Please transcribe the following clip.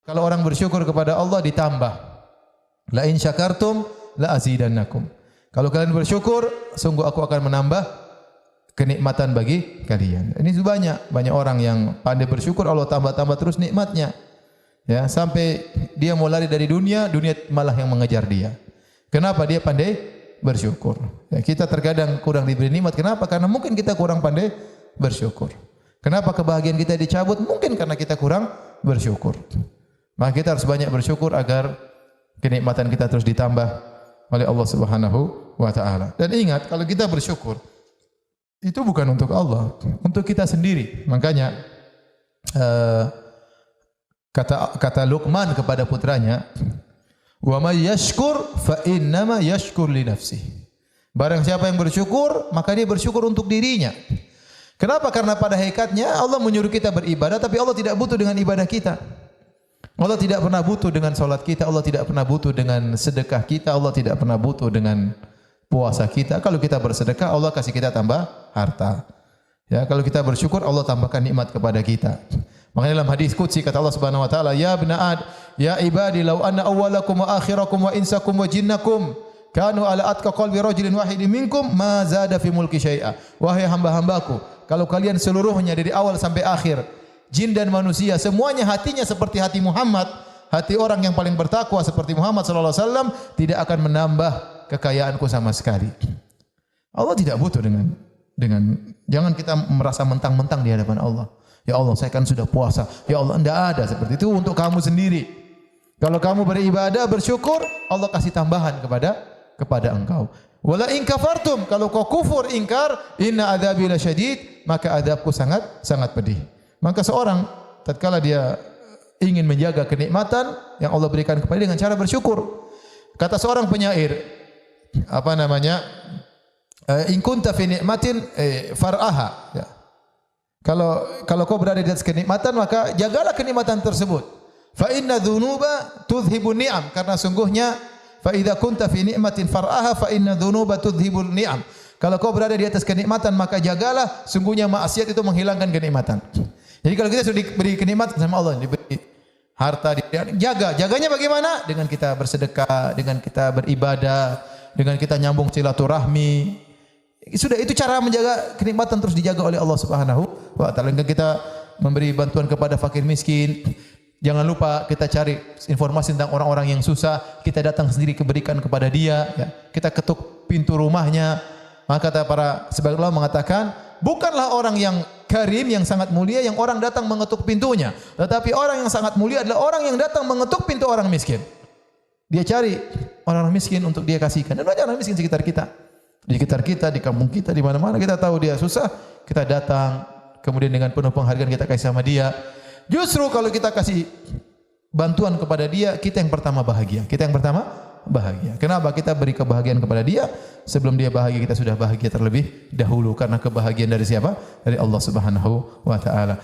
Kalau orang bersyukur kepada Allah ditambah. La in syakartum la azidannakum. Kalau kalian bersyukur, sungguh aku akan menambah kenikmatan bagi kalian. Ini banyak orang yang pandai bersyukur, Allah tambah-tambah terus nikmatnya. Ya, sampai dia mau lari dari dunia, dunia malah yang mengejar dia. Kenapa? Dia pandai bersyukur. Ya, kita terkadang kurang diberi nikmat. Kenapa? Karena mungkin kita kurang pandai bersyukur. Kenapa kebahagiaan kita dicabut? Mungkin karena kita kurang bersyukur. Maka kita harus banyak bersyukur agar kenikmatan kita terus ditambah oleh Allah Subhanahu wa taala. Dan ingat, kalau kita bersyukur itu bukan untuk Allah, untuk kita sendiri. Makanya kata Luqman kepada putranya, "Wa may yashkur fa innama yashkur li nafsihi." Barang siapa yang bersyukur, maka dia bersyukur untuk dirinya. Kenapa? Karena pada hakikatnya Allah menyuruh kita beribadah, tapi Allah tidak butuh dengan ibadah kita. Allah tidak pernah butuh dengan salat kita, Allah tidak pernah butuh dengan sedekah kita, Allah tidak pernah butuh dengan puasa kita. Kalau kita bersedekah, Allah kasih kita tambah harta. Ya, kalau kita bersyukur, Allah tambahkan nikmat kepada kita. Makanya dalam hadis qudsi kata Allah Subhanahu wa taala, "Ya ibna ya ibadi law anna awwalakum wa akhirakum wa insakum wa jinnakum kanu ala atqa qalbi rajulin wahidin minkum ma zada fi mulki syai'a." Wahai hamba-hambaku, kalau kalian seluruhnya dari awal sampai akhir, jin dan manusia, semuanya hatinya seperti hati Muhammad, hati orang yang paling bertakwa seperti Muhammad sallallahu alaihi wasallam, tidak akan menambah kekayaanku sama sekali. Allah tidak butuh dengan jangan kita merasa mentang-mentang di hadapan Allah. Ya Allah, saya kan sudah puasa. Ya Allah, enggak ada seperti itu, untuk kamu sendiri. Kalau kamu beribadah, bersyukur, Allah kasih tambahan kepada engkau. Wala in kafartum, kalau kau kufur, ingkar, inna adzabi lasyadid, maka azabku sangat pedih. Maka seorang tatkala dia ingin menjaga kenikmatan yang Allah berikan kepada dia dengan cara bersyukur. Kata seorang penyair, in kunta fi ni'matin far'aha. Ya. Kalau kau berada di atas kenikmatan, maka jagalah kenikmatan tersebut. Fa inna dzunuba tudhhibun ni'am, karena sungguhnya fa idza kunta fi ni'matin far'aha fa inna dzunuba tudhhibun ni'am. Kalau kau berada di atas kenikmatan, maka jagalah, sungguhnya maksiat itu menghilangkan kenikmatan. Jadi kalau kita sudah diberi kenikmatan sama Allah, diberi harta, jaganya bagaimana? Dengan kita bersedekah, dengan kita beribadah, dengan kita nyambung silaturahmi. Sudah, itu cara menjaga kenikmatan terus dijaga oleh Allah Subhanahu wa taala. Dengan kita memberi bantuan kepada fakir miskin. Jangan lupa kita cari informasi tentang orang-orang yang susah, kita datang sendiri berikan kepada dia, ya. Kita ketuk pintu rumahnya. Maka kata para sebagian ulama mengatakan, bukanlah orang yang karim, yang sangat mulia, yang orang datang mengetuk pintunya, tetapi orang yang sangat mulia adalah orang yang datang mengetuk pintu orang miskin. Dia cari orang miskin untuk dia kasihkan. Dan banyak orang miskin sekitar kita. Di sekitar kita, di kampung kita, di mana-mana kita tahu dia susah, kita datang, kemudian dengan penuh penghargaan kita kasih sama dia. Justru kalau kita kasih bantuan kepada dia, kita yang pertama bahagia. Kita yang pertama bahagia. Kenapa? Kita beri kebahagiaan kepada dia, sebelum dia bahagia kita sudah bahagia terlebih dahulu. Karena kebahagiaan dari siapa? Dari Allah Subhanahu wa taala.